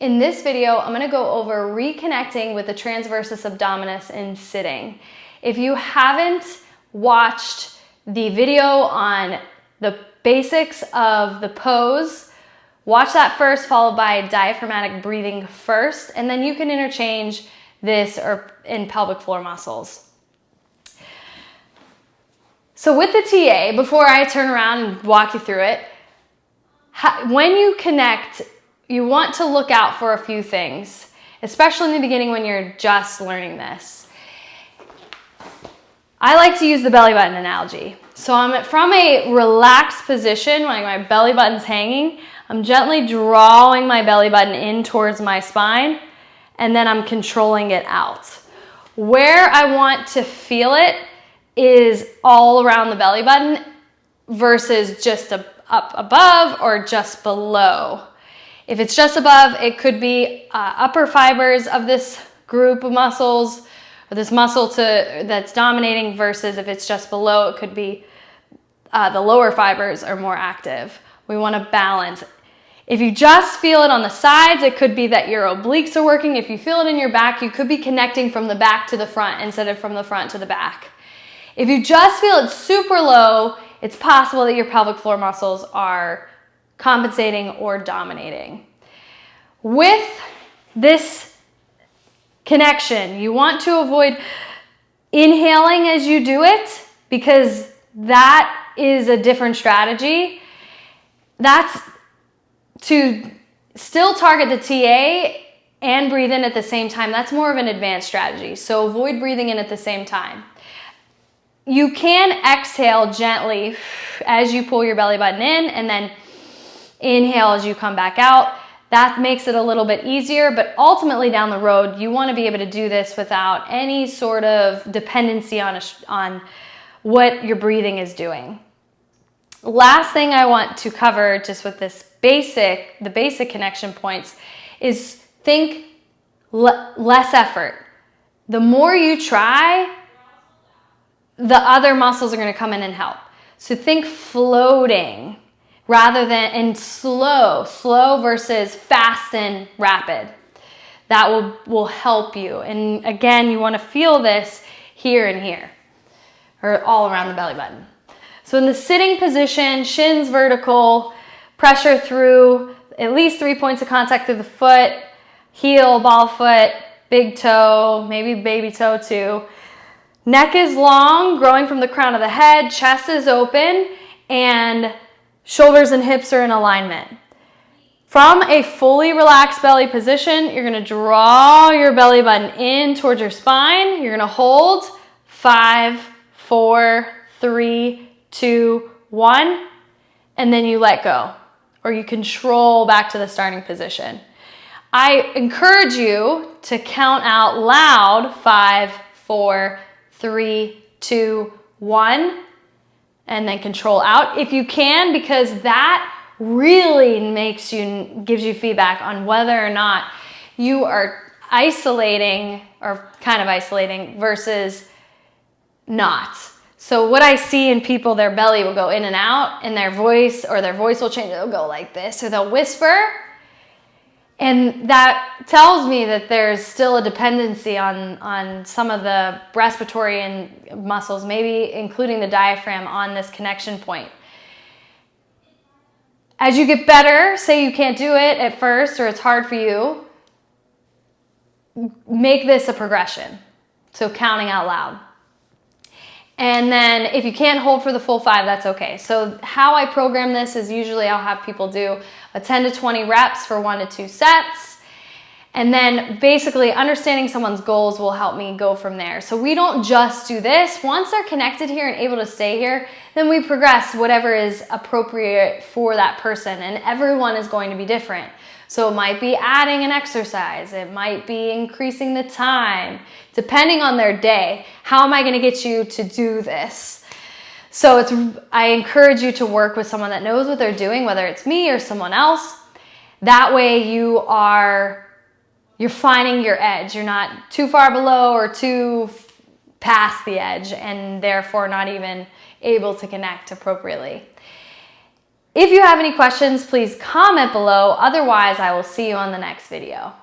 In this video, I'm gonna go over reconnecting with the transverse abdominis in sitting. If you haven't watched the video on the basics of the pose, watch that first, followed by diaphragmatic breathing first, and then you can interchange this or in pelvic floor muscles. So with the TA, before I turn around and walk you through it, when you connect, you want to look out for a few things, especially in the beginning when you're just learning this. I like to use the belly button analogy. So I'm from a relaxed position, when my belly button's hanging, I'm gently drawing my belly button in towards my spine, and then I'm controlling it out. Where I want to feel it is all around the belly button versus just up above or just below. If it's just above, it could be upper fibers of this group of muscles or this muscle that's dominating, versus if it's just below, it could be the lower fibers are more active. We want to balance. If you just feel it on the sides, it could be that your obliques are working. If you feel it in your back, you could be connecting from the back to the front instead of from the front to the back. If you just feel it super low, it's possible that your pelvic floor muscles are compensating or dominating. With this connection, you want to avoid inhaling as you do it, because that is a different strategy. That's to still target the TA and breathe in at the same time. That's more of an advanced strategy. So avoid breathing in at the same time. You can exhale gently as you pull your belly button in, and then inhale as you come back out. That makes it a little bit easier, but ultimately down the road, you want to be able to do this without any sort of dependency on what your breathing is doing. Last thing I want to cover just with this the basic connection points is think less effort. The more you try, the other muscles are going to come in and help. So think floating rather than, and slow versus fast and rapid. That will help you. And again, you want to feel this here and here, or all around the belly button. So in the sitting position, shins vertical, pressure through at least 3 points of contact through the foot, heel, ball foot, big toe, maybe baby toe too. Neck is long, growing from the crown of the head, chest is open, and shoulders and hips are in alignment. From a fully relaxed belly position, you're going to draw your belly button in towards your spine. You're going to hold 5, 4, 3, 2, 1, and then you let go, or you control back to the starting position. I encourage you to count out loud 5, 4, 3, 2, 1, and then control out if you can, because that really gives you feedback on whether or not you are isolating or kind of isolating versus not. So what I see in people, their belly will go in and out, and their voice will change. They'll go like this, or they'll whisper. And that tells me that there's still a dependency on some of the respiratory and muscles, maybe including the diaphragm, on this connection point. As you get better, say you can't do it at first or it's hard for you, make this a progression. So counting out loud. And then if you can't hold for the full 5, that's okay. So how I program this is usually I'll have people do a 10 to 20 reps for 1 to 2 sets. And then basically understanding someone's goals will help me go from there. So we don't just do this. Once they're connected here and able to stay here, then we progress whatever is appropriate for that person. And everyone is going to be different. So it might be adding an exercise. It might be increasing the time, depending on their day. How am I going to get you to do this? So I encourage you to work with someone that knows what they're doing, whether it's me or someone else. That way you're finding your edge. You're not too far below or too past the edge, and therefore not even able to connect appropriately. If you have any questions, please comment below. Otherwise, I will see you on the next video.